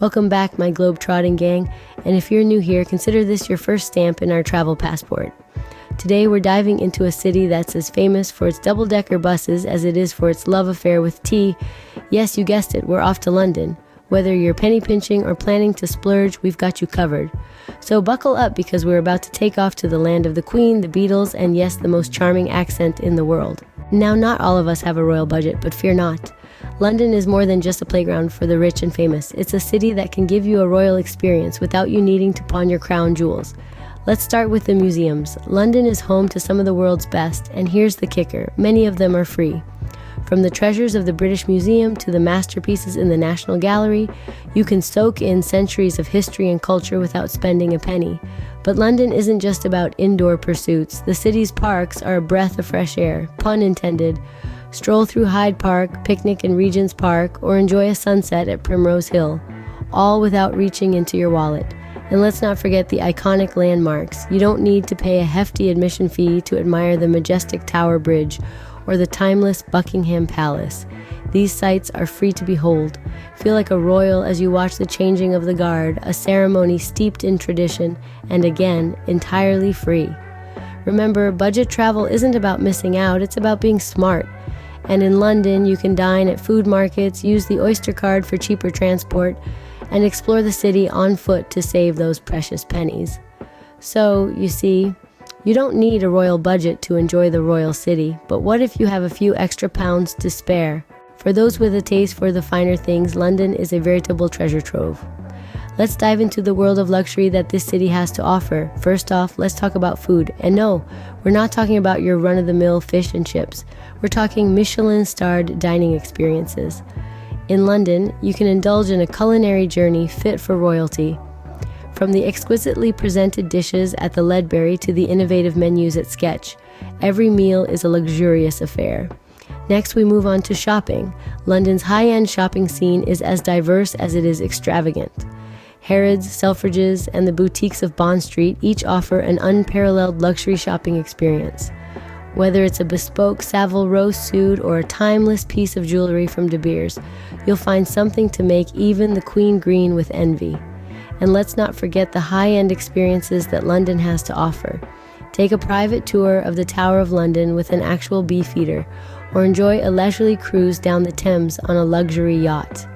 Welcome back, my globe-trotting gang, and if you're new here, consider this your first stamp in our travel passport. Today, we're diving into a city that's as famous for its double-decker buses as it is for its love affair with tea. Yes, you guessed it, we're off to London. Whether you're penny pinching or planning to splurge, we've got you covered. So buckle up because we're about to take off to the land of the Queen, the Beatles, and yes, the most charming accent in the world. Now, not all of us have a royal budget, but fear not. London is more than just a playground for the rich and famous. It's a city that can give you a royal experience without you needing to pawn your crown jewels. Let's start with the museums. London is home to some of the world's best, and here's the kicker, many of them are free. From the treasures of the British Museum to the masterpieces in the National Gallery, you can soak in centuries of history and culture without spending a penny. But London isn't just about indoor pursuits. The city's parks are a breath of fresh air, pun intended. Stroll through Hyde Park, picnic in Regent's Park, or enjoy a sunset at Primrose Hill, all without reaching into your wallet. And let's not forget the iconic landmarks. You don't need to pay a hefty admission fee to admire the majestic Tower Bridge or the timeless Buckingham Palace. These sights are free to behold. Feel like a royal as you watch the changing of the guard, a ceremony steeped in tradition, and again, entirely free. Remember, budget travel isn't about missing out, it's about being smart. And in London, you can dine at food markets, use the Oyster card for cheaper transport, and explore the city on foot to save those precious pennies. So, you see, you don't need a royal budget to enjoy the royal city, but what if you have a few extra pounds to spare? For those with a taste for the finer things, London is a veritable treasure trove. Let's dive into the world of luxury that this city has to offer. First off, let's talk about food. And no, we're not talking about your run-of-the-mill fish and chips. We're talking Michelin-starred dining experiences. In London, you can indulge in a culinary journey fit for royalty. From the exquisitely presented dishes at the Ledbury to the innovative menus at Sketch, every meal is a luxurious affair. Next, we move on to shopping. London's high-end shopping scene is as diverse as it is extravagant. Harrods, Selfridges, and the boutiques of Bond Street each offer an unparalleled luxury shopping experience. Whether it's a bespoke Savile Row suit or a timeless piece of jewelry from De Beers, you'll find something to make even the Queen green with envy. And let's not forget the high-end experiences that London has to offer. Take a private tour of the Tower of London with an actual beefeater, or enjoy a leisurely cruise down the Thames on a luxury yacht.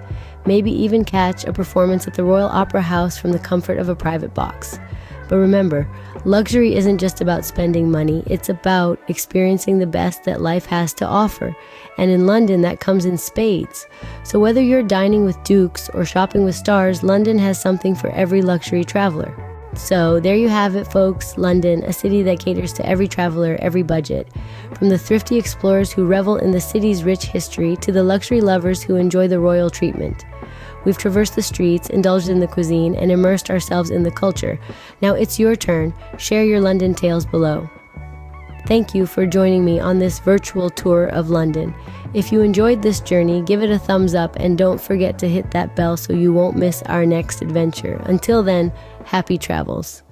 Maybe even catch a performance at the Royal Opera House from the comfort of a private box. But remember, luxury isn't just about spending money, it's about experiencing the best that life has to offer. And in London, that comes in spades. So whether you're dining with dukes or shopping with stars, London has something for every luxury traveler. So there you have it, folks. London, a city that caters to every traveler, every budget. From the thrifty explorers who revel in the city's rich history to the luxury lovers who enjoy the royal treatment. We've traversed the streets, indulged in the cuisine, and immersed ourselves in the culture. Now it's your turn. Share your London tales below. Thank you for joining me on this virtual tour of London. If you enjoyed this journey, give it a thumbs up and don't forget to hit that bell so you won't miss our next adventure. Until then, happy travels.